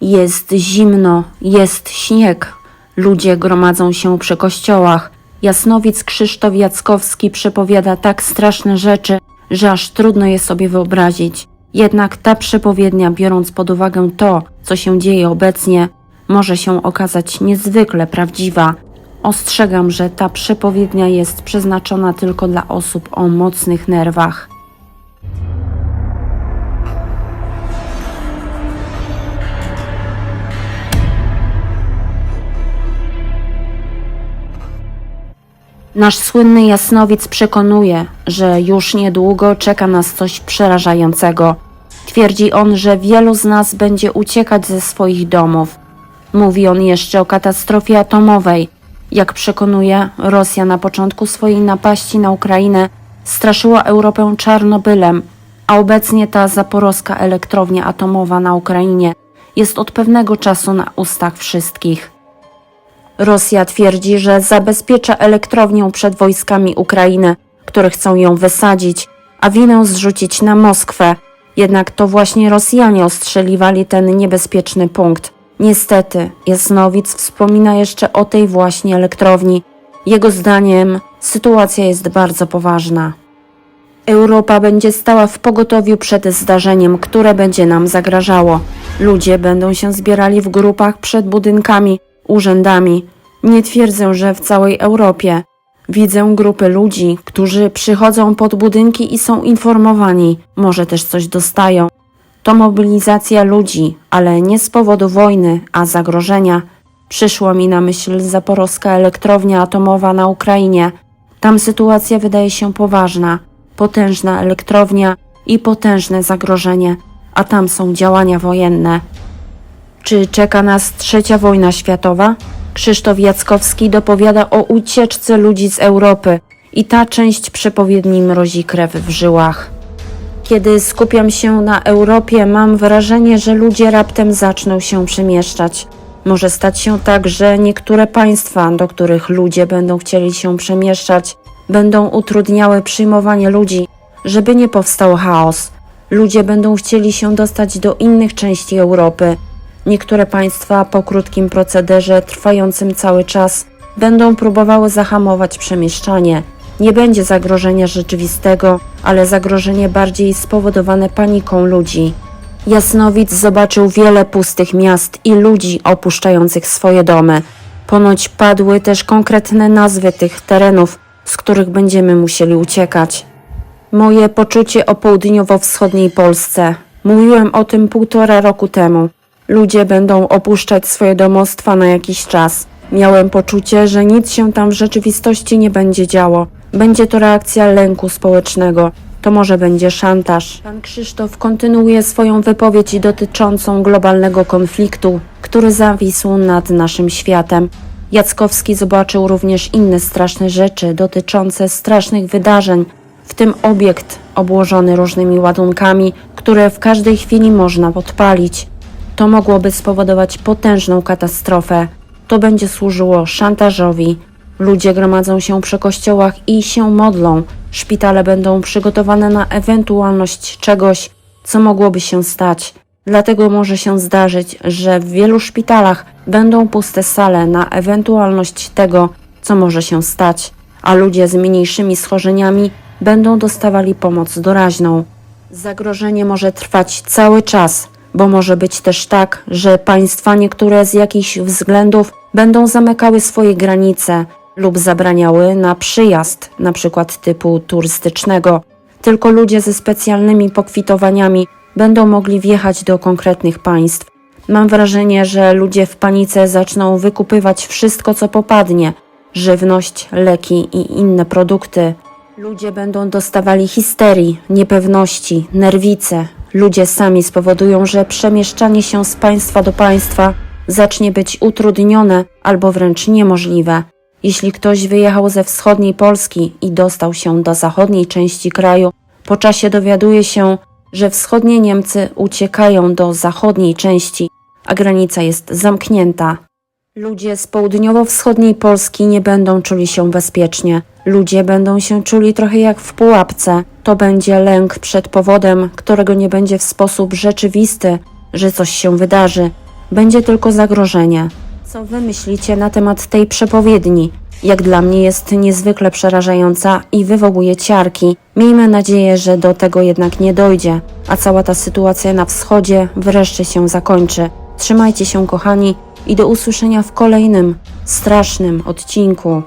Jest zimno, jest śnieg. Ludzie gromadzą się przy kościołach. Jasnowic Krzysztof Jackowski przepowiada tak straszne rzeczy, że aż trudno je sobie wyobrazić. Jednak ta przepowiednia, biorąc pod uwagę to, co się dzieje obecnie, może się okazać niezwykle prawdziwa. Ostrzegam, że ta przepowiednia jest przeznaczona tylko dla osób o mocnych nerwach. Nasz słynny jasnowic przekonuje, że już niedługo czeka nas coś przerażającego. Twierdzi on, że wielu z nas będzie uciekać ze swoich domów. Mówi on jeszcze o katastrofie atomowej. Jak przekonuje, Rosja na początku swojej napaści na Ukrainę straszyła Europę Czarnobylem, a obecnie ta zaporowska elektrownia atomowa na Ukrainie jest od pewnego czasu na ustach wszystkich. Rosja twierdzi, że zabezpiecza elektrownię przed wojskami Ukrainy, które chcą ją wysadzić, a winę zrzucić na Moskwę. Jednak to właśnie Rosjanie ostrzeliwali ten niebezpieczny punkt. Niestety, Jasnowic wspomina jeszcze o tej właśnie elektrowni. Jego zdaniem sytuacja jest bardzo poważna. Europa będzie stała w pogotowiu przed zdarzeniem, które będzie nam zagrażało. Ludzie będą się zbierali w grupach przed budynkami, urzędami. Nie twierdzę, że w całej Europie. Widzę grupy ludzi, którzy przychodzą pod budynki i są informowani, może też coś dostają. To mobilizacja ludzi, ale nie z powodu wojny, a zagrożenia. Przyszło mi na myśl zaporowska elektrownia atomowa na Ukrainie. Tam sytuacja wydaje się poważna. Potężna elektrownia i potężne zagrożenie, a tam są działania wojenne. Czy czeka nas trzecia wojna światowa? Krzysztof Jackowski dopowiada o ucieczce ludzi z Europy i ta część przepowiedni mrozi krew w żyłach. Kiedy skupiam się na Europie, mam wrażenie, że ludzie raptem zaczną się przemieszczać. Może stać się tak, że niektóre państwa, do których ludzie będą chcieli się przemieszczać, będą utrudniały przyjmowanie ludzi, żeby nie powstał chaos. Ludzie będą chcieli się dostać do innych części Europy. Niektóre państwa po krótkim procederze trwającym cały czas będą próbowały zahamować przemieszczanie. Nie będzie zagrożenia rzeczywistego, ale zagrożenie bardziej spowodowane paniką ludzi. Jasnowic zobaczył wiele pustych miast i ludzi opuszczających swoje domy. Ponoć padły też konkretne nazwy tych terenów, z których będziemy musieli uciekać. Moje poczucie o południowo-wschodniej Polsce. Mówiłem o tym 1,5 roku temu. Ludzie będą opuszczać swoje domostwa na jakiś czas. Miałem poczucie, że nic się tam w rzeczywistości nie będzie działo. Będzie to reakcja lęku społecznego. To może będzie szantaż. Pan Krzysztof kontynuuje swoją wypowiedź dotyczącą globalnego konfliktu, który zawisł nad naszym światem. Jackowski zobaczył również inne straszne rzeczy dotyczące strasznych wydarzeń, w tym obiekt obłożony różnymi ładunkami, które w każdej chwili można podpalić. To mogłoby spowodować potężną katastrofę. To będzie służyło szantażowi. Ludzie gromadzą się przy kościołach i się modlą. Szpitale będą przygotowane na ewentualność czegoś, co mogłoby się stać. Dlatego może się zdarzyć, że w wielu szpitalach będą puste sale na ewentualność tego, co może się stać, a ludzie z mniejszymi schorzeniami będą dostawali pomoc doraźną. Zagrożenie może trwać cały czas, bo może być też tak, że państwa niektóre z jakichś względów będą zamykały swoje granice lub zabraniały na przyjazd, np. typu turystycznego. Tylko ludzie ze specjalnymi pokwitowaniami będą mogli wjechać do konkretnych państw. Mam wrażenie, że ludzie w panice zaczną wykupywać wszystko, co popadnie, żywność, leki i inne produkty. Ludzie będą dostawali histerii, niepewności, nerwice. Ludzie sami spowodują, że przemieszczanie się z państwa do państwa zacznie być utrudnione albo wręcz niemożliwe. Jeśli ktoś wyjechał ze wschodniej Polski i dostał się do zachodniej części kraju, po czasie dowiaduje się, że wschodnie Niemcy uciekają do zachodniej części, a granica jest zamknięta. Ludzie z południowo-wschodniej Polski nie będą czuli się bezpiecznie. Ludzie będą się czuli trochę jak w pułapce. To będzie lęk przed powodem, którego nie będzie w sposób rzeczywisty, że coś się wydarzy. będzie tylko zagrożenie. Co wy myślicie na temat tej przepowiedni? Jak dla mnie jest niezwykle przerażająca i wywołuje ciarki. Miejmy nadzieję, że do tego jednak nie dojdzie, a cała ta sytuacja na wschodzie wreszcie się zakończy. Trzymajcie się, kochani, i do usłyszenia w kolejnym strasznym odcinku.